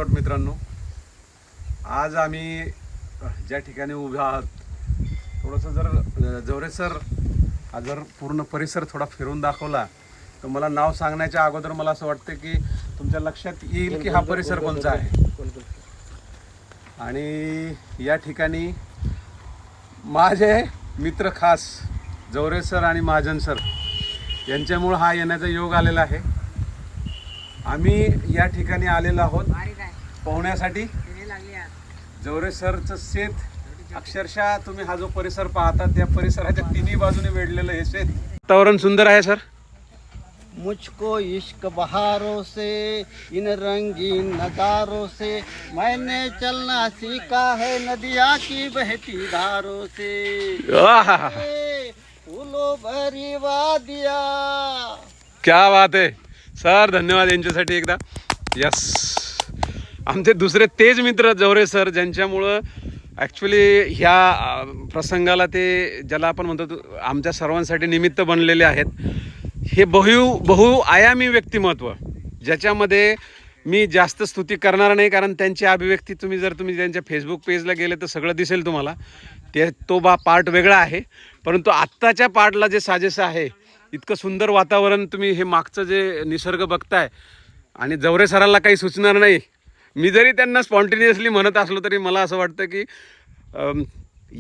मित्रांनो, आज आम्ही ज्या ठिकाणी उभे आहात थोडंसं जर जवरे सर जर पूर्ण परिसर थोडा फिरून दाखवला तर मला नाव सांगण्याच्या अगोदर मला असं वाटतं की तुमच्या लक्षात येईल की हा परिसर कोणता आहे. आणि या ठिकाणी माझे मित्र खास जवरे सर आणि महाजन सर यांच्यामुळे हा येण्याचा योग आलेला आहे. आम्ही या ठिकाणी आलेलो आहोत पोहण्यासाठी. जवरे सरचं शेत अक्षरशः तुम्ही हा जो परिसर पाहता त्या परिसराच्या तिन्ही बाजूने वेढलेलं हे शेत. वातावरण सुंदर आहे सर. मुझको इश्क बहारों से इन रंगीन नजारों से मैंने चलना सीखा है नदिया की बहती धारों से फूलों भरी वादिया. क्या बात आहे सर, धन्यवाद यांच्यासाठी एकदा. यस, आमचे दुसरे तेज मित्र जवरे सर ज्यांच्यामुळं ॲक्च्युली ह्या प्रसंगाला ते ज्याला आपण म्हणतो आमच्या सर्वांसाठी निमित्त बनलेले आहेत. हे बहुआयामी व्यक्तिमत्व ज्याच्यामध्ये मी जास्त स्तुती करणार नाही, कारण त्यांची अभिव्यक्ती तुम्ही त्यांच्या फेसबुक पेजला गेले तर सगळं दिसेल तुम्हाला. तो पार्ट वेगळा आहे, परंतु आत्ताच्या पार्टला जे साजेसं आहे इतकं सुंदर वातावरण तुम्ही हे मागचं जे निसर्ग बघताय आणि जवरे सरांना काही सुचणार नाही. मी जरी त्यांना स्पॉन्टेनियसली म्हणत असलो तरी मला असं वाटतं की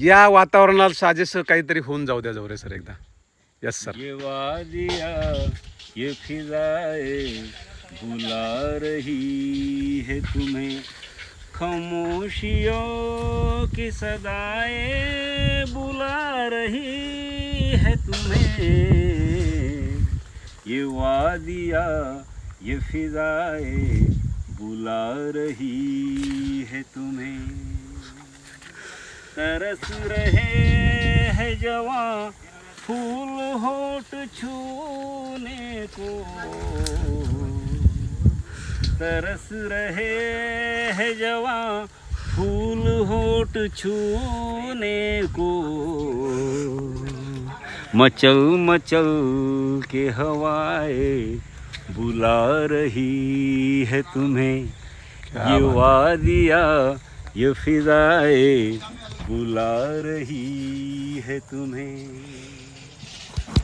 या वातावरणाला साजेसं काहीतरी होऊन जाऊ द्या जवरे सर एकदा. Yes sir. ये वादिया ये फिजाए बुला रही है तुम्हें, खामोशियों की सदाएं बुला रही है तुम्हें. ये वादिया ये फिजाए बुला रही है तुम्हें. तरस रहे हैं जवां फूल होठ छूने को, तरस रहे हैं जवां फूल होठ छूने को. मचल मचल के हवाएं बुला रही है तुम्हें. ये वादिया ये फिजाएं बुला रही है तुम्हें.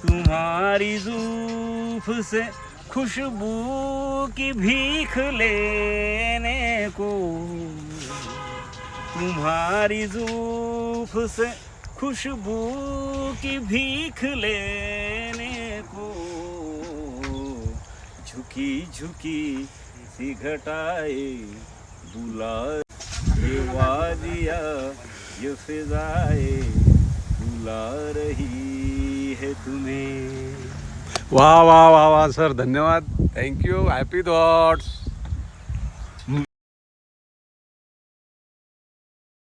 तुम्हारी जुल्फ से खुशबू की भीख लेने को, तुम्हारी जुल्फ से खुशबू की भीख लेने को. झुकी झुकी सी घटाए बुला, ये वादिया ये फिजाए बुला रही है तुम्हें. वाह वाह वाह वाह सर, धन्यवाद, थँक्यू. Happy thoughts.